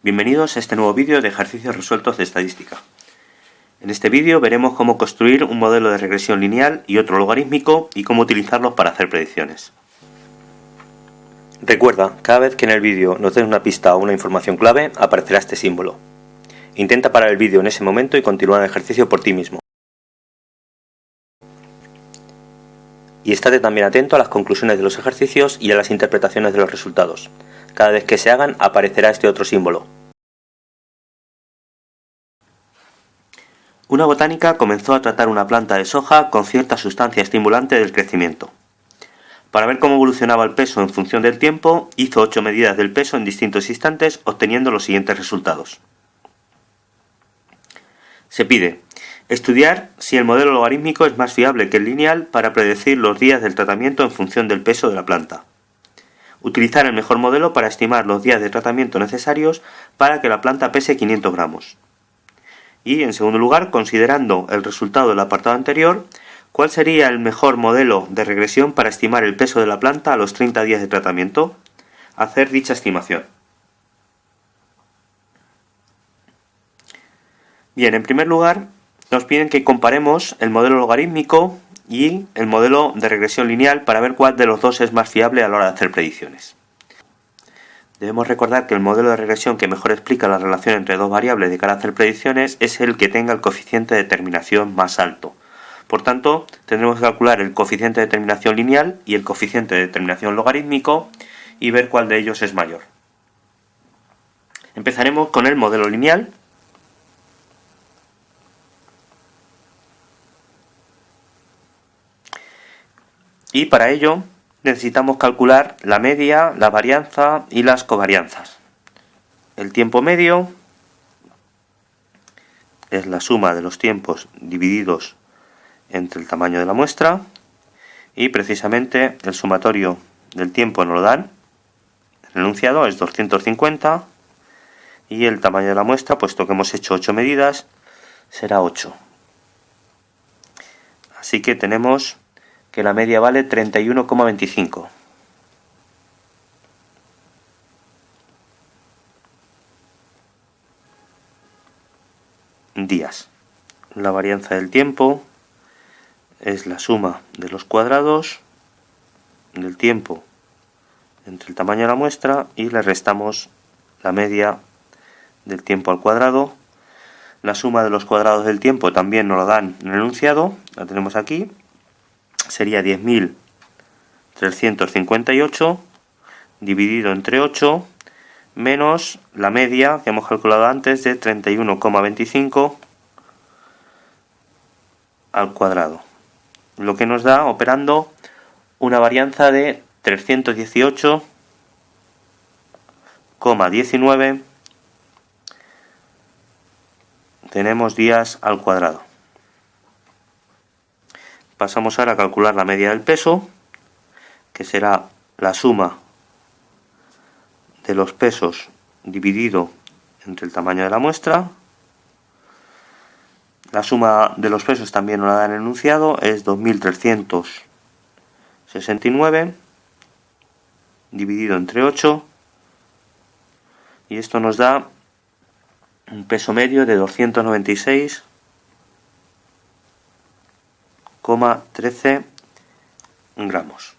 Bienvenidos a este nuevo vídeo de ejercicios resueltos de estadística. En este vídeo veremos cómo construir un modelo de regresión lineal y otro logarítmico y cómo utilizarlos para hacer predicciones. Recuerda, cada vez que en el vídeo nos des una pista o una información clave, aparecerá este símbolo. Intenta parar el vídeo en ese momento y continuar el ejercicio por ti mismo. Y estate también atento a las conclusiones de los ejercicios y a las interpretaciones de los resultados. Cada vez que se hagan, aparecerá este otro símbolo. Una botánica comenzó a tratar una planta de soja con cierta sustancia estimulante del crecimiento. Para ver cómo evolucionaba el peso en función del tiempo, hizo 8 medidas del peso en distintos instantes, obteniendo los siguientes resultados. Se pide estudiar si el modelo logarítmico es más fiable que el lineal para predecir los días del tratamiento en función del peso de la planta. Utilizar el mejor modelo para estimar los días de tratamiento necesarios para que la planta pese 500 gramos. Y, en segundo lugar, considerando el resultado del apartado anterior, ¿cuál sería el mejor modelo de regresión para estimar el peso de la planta a los 30 días de tratamiento? Hacer dicha estimación. Bien, en primer lugar, nos piden que comparemos el modelo logarítmico y el modelo de regresión lineal para ver cuál de los dos es más fiable a la hora de hacer predicciones. Debemos recordar que el modelo de regresión que mejor explica la relación entre dos variables de cara a hacer predicciones es el que tenga el coeficiente de determinación más alto. Por tanto, tendremos que calcular el coeficiente de determinación lineal y el coeficiente de determinación logarítmico y ver cuál de ellos es mayor. Empezaremos con el modelo lineal. Y para ello necesitamos calcular la media, la varianza y las covarianzas. El tiempo medio es la suma de los tiempos divididos entre el tamaño de la muestra y precisamente el sumatorio del tiempo nos lo dan. El enunciado es 250 y el tamaño de la muestra, puesto que hemos hecho 8 medidas, será 8. Así que tenemos que la media vale 31,25. días. La varianza del tiempo es la suma de los cuadrados del tiempo entre el tamaño de la muestra y le restamos la media del tiempo al cuadrado. La suma de los cuadrados del tiempo también nos lo dan en el enunciado, la tenemos aquí. Sería 10.358 dividido entre 8 menos la media que hemos calculado antes de 31,25 al cuadrado, lo que nos da, operando, una varianza de 318,19 tenemos días al cuadrado. Pasamos ahora a calcular la media del peso, que será la suma de los pesos dividido entre el tamaño de la muestra. La suma de los pesos también nos la da en el enunciado, es 2.369 dividido entre 8 y esto nos da un peso medio de 296,13 gramos.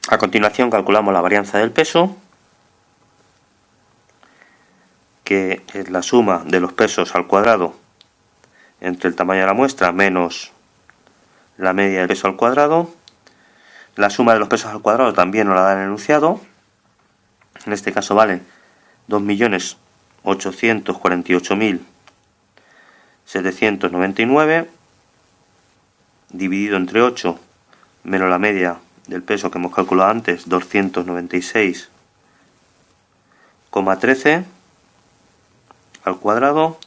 A continuación calculamos la varianza del peso, que es la suma de los pesos al cuadrado entre el tamaño de la muestra menos la media del peso al cuadrado. La suma de los pesos al cuadrado también nos la da en el enunciado. En este caso vale 2.848.799 dividido entre 8 menos la media del peso que hemos calculado antes, 296,13 al cuadrado,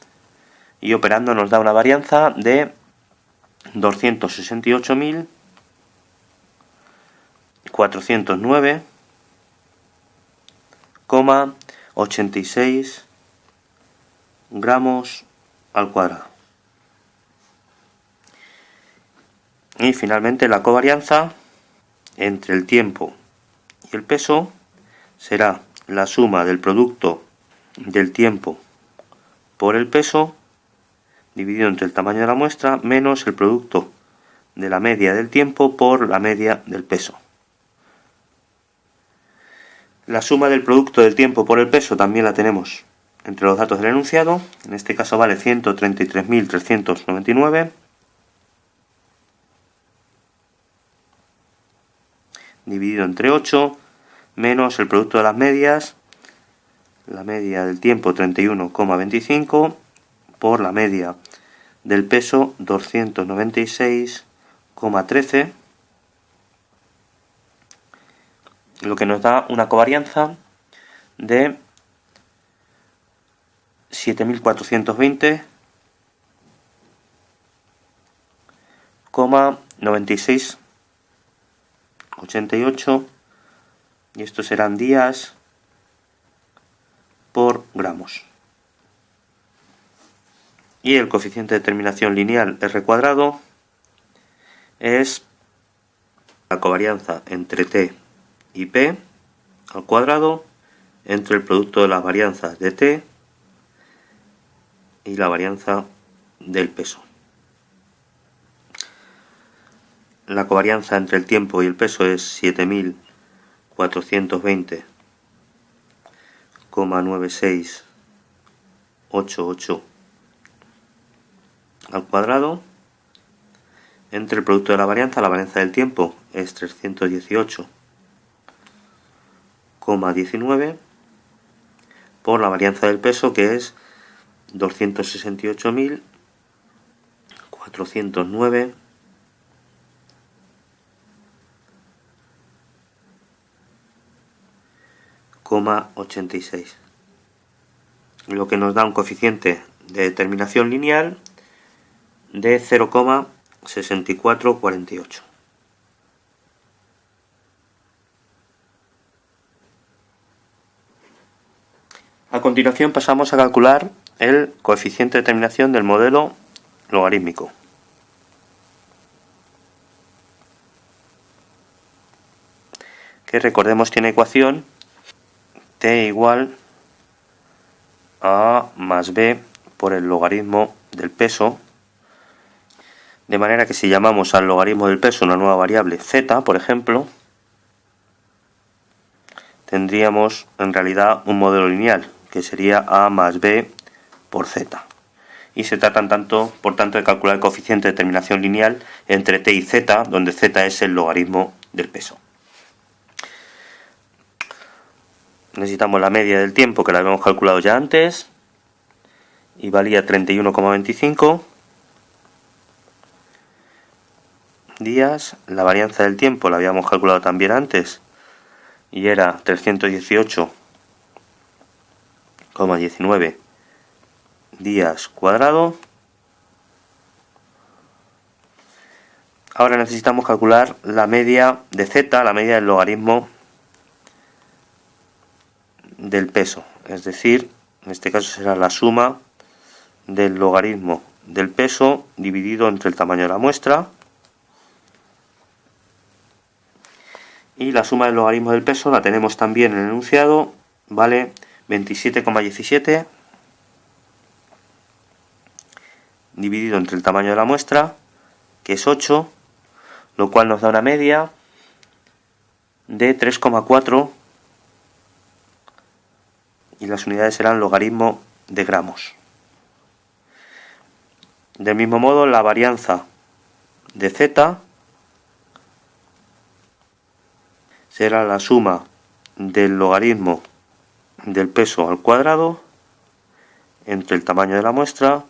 y operando nos da una varianza de 208.409,86 gramos al cuadrado. Y finalmente la covarianza entre el tiempo y el peso será la suma del producto del tiempo por el peso dividido entre el tamaño de la muestra menos el producto de la media del tiempo por la media del peso. La suma del producto del tiempo por el peso también la tenemos entre los datos del enunciado. En este caso vale 133.399 dividido entre 8 menos el producto de las medias, la media del tiempo 31,25 por la media del peso 296,13, lo que nos da una covarianza de 7.420,9688 y estos serán días por gramos. Y el coeficiente de terminación lineal R cuadrado es la covarianza entre T y P al cuadrado entre el producto de las varianzas de T y la varianza del peso. La covarianza entre el tiempo y el peso es 7.420,9688 al cuadrado entre el producto de la varianza del tiempo es 318,19 por la varianza del peso, que es 209,86, lo que nos da un coeficiente de determinación lineal de 0,6448. A continuación pasamos a calcular el coeficiente de determinación del modelo logarítmico. Que recordemos tiene ecuación t igual a a más b por el logaritmo del peso, de manera que si llamamos al logaritmo del peso una nueva variable z, por ejemplo, tendríamos en realidad un modelo lineal, que sería a más b por z. Y se trata por tanto de calcular el coeficiente de determinación lineal entre t y z, donde z es el logaritmo del peso. Necesitamos la media del tiempo, que la habíamos calculado ya antes, y valía 31,25 días. La varianza del tiempo la habíamos calculado también antes, y era 318,19 días cuadrado. Ahora necesitamos calcular la media de z, la media del logaritmo del peso, es decir, en este caso será la suma del logaritmo del peso dividido entre el tamaño de la muestra, y la suma del logaritmo del peso la tenemos también en el enunciado, vale 27,17 dividido entre el tamaño de la muestra, que es 8, lo cual nos da una media de 3,4 y las unidades serán logaritmo de gramos. Del mismo modo, la varianza de z será la suma del logaritmo del peso al cuadrado entre el tamaño de la muestra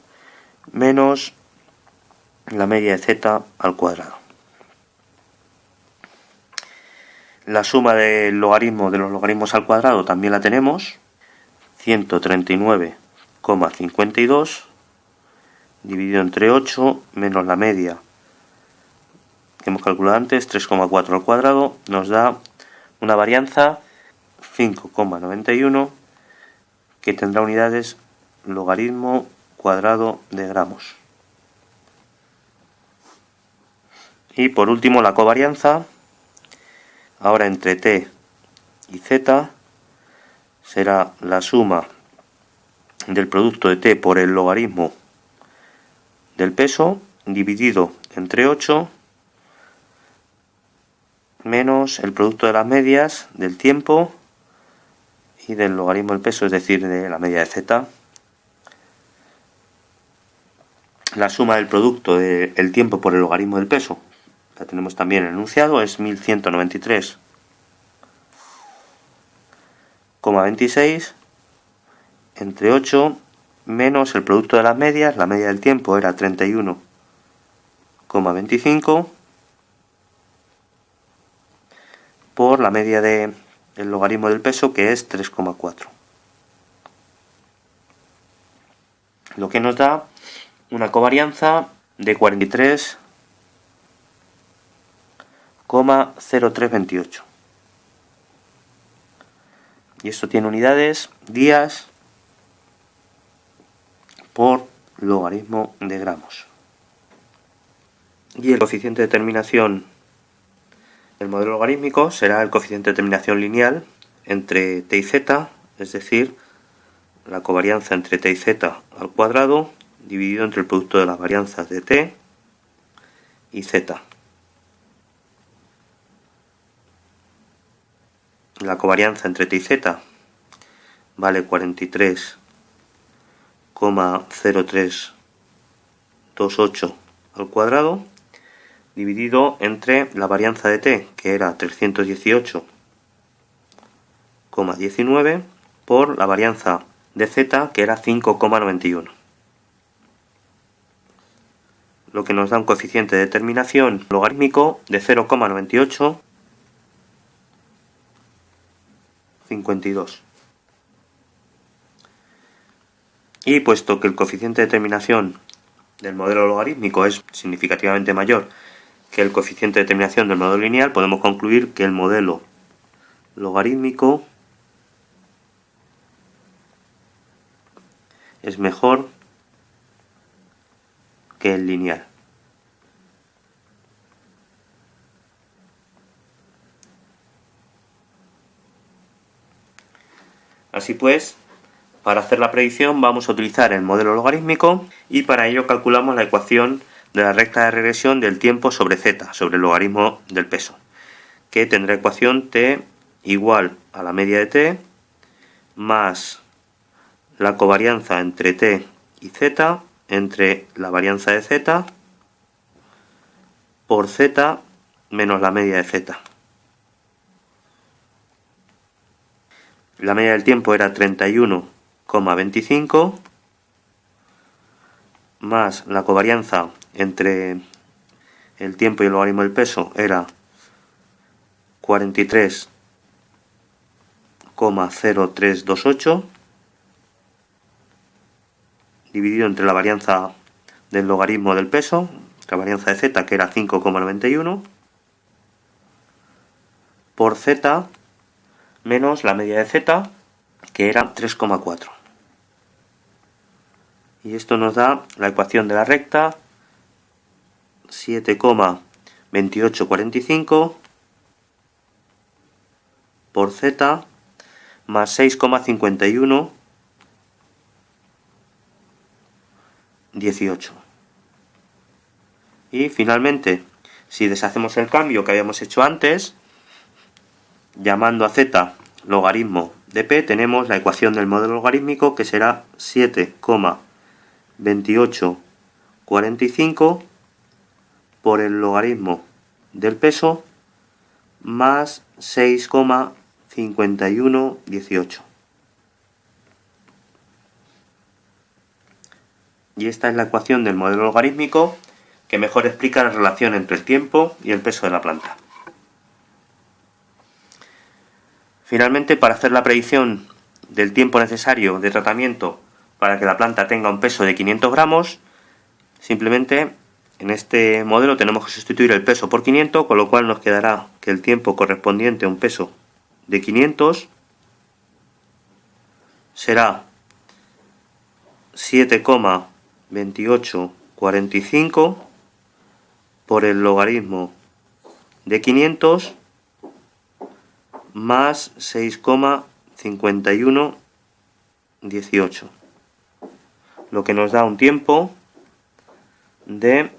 menos la media de z al cuadrado. La suma del logaritmo de los logaritmos al cuadrado también la tenemos, 139,52 dividido entre 8 menos la media que hemos calculado antes, 3,4 al cuadrado, nos da una varianza 5,91 que tendrá unidades logaritmo cuadrado de gramos. Y por último la covarianza, ahora entre t y z, será la suma del producto de t por el logaritmo del peso dividido entre 8 menos el producto de las medias del tiempo y del logaritmo del peso, es decir, de la media de z. La suma del producto del tiempo por el logaritmo del peso, la tenemos también en el enunciado, es 1193,26 entre 8 menos el producto de las medias, la media del tiempo era 31,25 por la media del logaritmo del peso, que es 3,4. Lo que nos da una covarianza de 43,0328. Y esto tiene unidades, días por logaritmo de gramos. Y el coeficiente de terminación del modelo logarítmico será el coeficiente de terminación lineal entre t y z, es decir, la covarianza entre t y z al cuadrado dividido entre el producto de las varianzas de t y z. La covarianza entre t y z vale 43,0328 al cuadrado dividido entre la varianza de t, que era 318,19, por la varianza de z, que era 5,91. Lo que nos da un coeficiente de terminación logarítmico de 0,9852. Y puesto que el coeficiente de terminación del modelo logarítmico es significativamente mayor que el coeficiente de terminación del modelo lineal, podemos concluir que el modelo logarítmico es mejor que el lineal. Así pues, para hacer la predicción vamos a utilizar el modelo logarítmico y para ello calculamos la ecuación de la recta de regresión del tiempo sobre z, sobre el logaritmo del peso, que tendrá ecuación t igual a la media de t más la covarianza entre t y z entre la varianza de z por z menos la media de z. La media del tiempo era 31,25 más la covarianza entre el tiempo y el logaritmo del peso era 43,0328 dividido entre la varianza del logaritmo del peso, la varianza de z, que era 5,91, por z menos la media de z, que era 3,4. Y esto nos da la ecuación de la recta 7,2845 por z más 6,5118. Y finalmente, si deshacemos el cambio que habíamos hecho antes, llamando a z logaritmo de p, tenemos la ecuación del modelo logarítmico, que será 7,2845 por el logaritmo del peso más 6,5118. Y esta es la ecuación del modelo logarítmico que mejor explica la relación entre el tiempo y el peso de la planta. Finalmente, para hacer la predicción del tiempo necesario de tratamiento para que la planta tenga un peso de 500 gramos, simplemente en este modelo tenemos que sustituir el peso por 500, con lo cual nos quedará que el tiempo correspondiente a un peso de 500 será 7,2845 por el logaritmo de 500 más 6,5118. 51,18, lo que nos da un tiempo de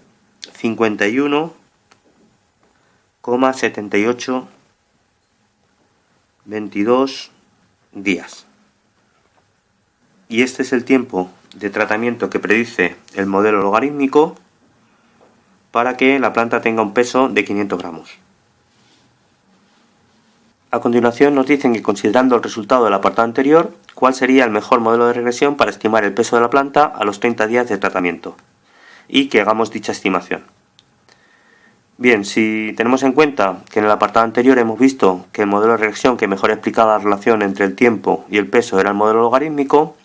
51,7822 días. Y este es el tiempo de tratamiento que predice el modelo logarítmico para que la planta tenga un peso de 500 gramos. A continuación nos dicen que, considerando el resultado del apartado anterior, cuál sería el mejor modelo de regresión para estimar el peso de la planta a los 30 días de tratamiento, y que hagamos dicha estimación. Bien, si tenemos en cuenta que en el apartado anterior hemos visto que el modelo de regresión que mejor explicaba la relación entre el tiempo y el peso era el modelo logarítmico,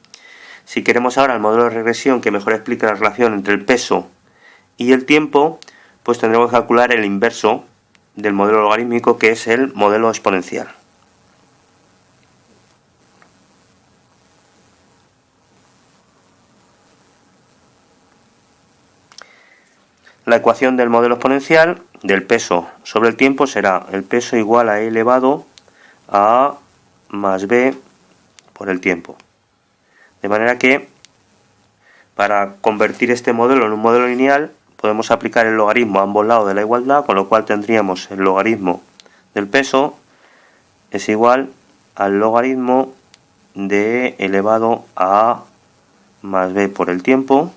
si queremos ahora el modelo de regresión que mejor explica la relación entre el peso y el tiempo, pues tendremos que calcular el inverso del modelo logarítmico, que es el modelo exponencial. La ecuación del modelo exponencial del peso sobre el tiempo será el peso igual a e elevado a a más b por el tiempo. De manera que, para convertir este modelo en un modelo lineal, podemos aplicar el logaritmo a ambos lados de la igualdad, con lo cual tendríamos el logaritmo del peso es igual al logaritmo de e elevado a a más b por el tiempo,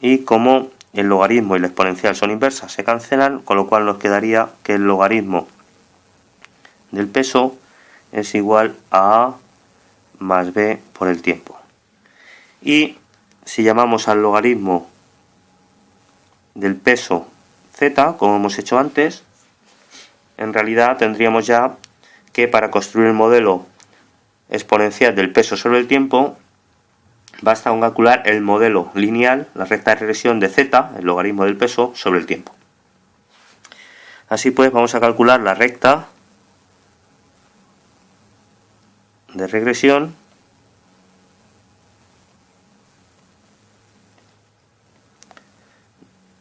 y como el logaritmo y la exponencial son inversas, se cancelan, con lo cual nos quedaría que el logaritmo del peso es igual a a más b por el tiempo. Y si llamamos al logaritmo del peso z, como hemos hecho antes, en realidad tendríamos ya que, para construir el modelo exponencial del peso sobre el tiempo, basta con calcular el modelo lineal, la recta de regresión de z, el logaritmo del peso, sobre el tiempo. Así pues, vamos a calcular la recta de regresión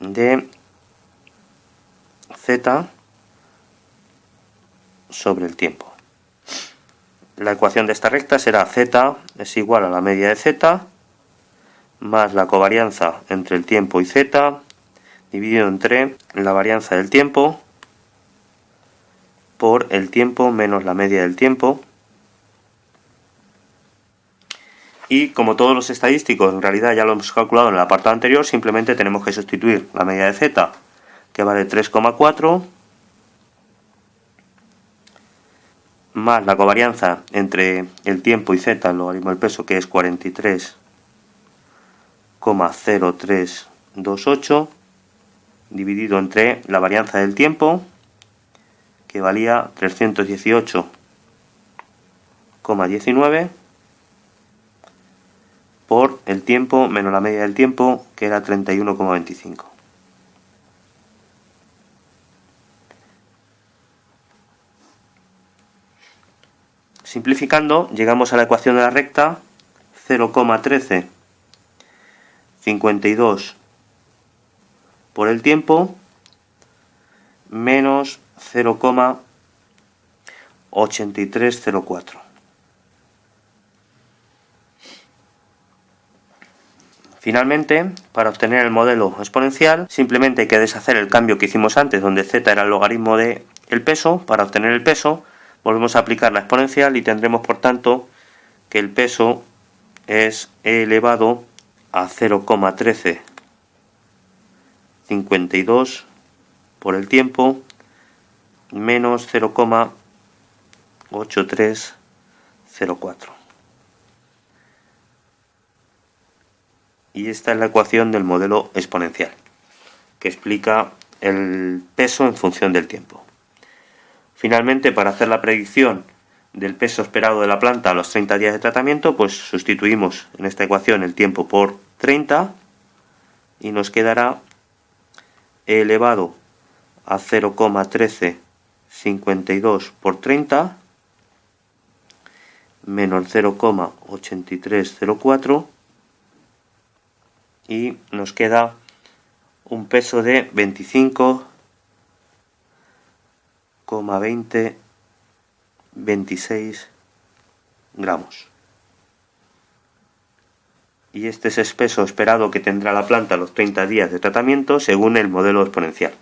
de z sobre el tiempo. La ecuación de esta recta será z es igual a la media de z más la covarianza entre el tiempo y z dividido entre la varianza del tiempo por el tiempo menos la media del tiempo. Y como todos los estadísticos en realidad ya lo hemos calculado en el apartado anterior, simplemente tenemos que sustituir la media de z, que vale 3,4, más la covarianza entre el tiempo y z, el logaritmo del peso, que es 43,0328, dividido entre la varianza del tiempo, que valía 318,19, por el tiempo menos la media del tiempo, que era 31,25. Simplificando, llegamos a la ecuación de la recta 0,1352 por el tiempo menos 0,8304. Finalmente, para obtener el modelo exponencial, simplemente hay que deshacer el cambio que hicimos antes, donde z era el logaritmo del peso. Para obtener el peso, volvemos a aplicar la exponencial y tendremos, por tanto, que el peso es e elevado a 0,1352 por el tiempo menos 0,8304. Y esta es la ecuación del modelo exponencial, que explica el peso en función del tiempo. Finalmente, para hacer la predicción del peso esperado de la planta a los 30 días de tratamiento, pues sustituimos en esta ecuación el tiempo por 30 y nos quedará e elevado a 0,1352 por 30 menos 0,8304, y nos queda un peso de 25,20 26 gramos. Y este es el peso esperado que tendrá la planta a los 30 días de tratamiento según el modelo exponencial.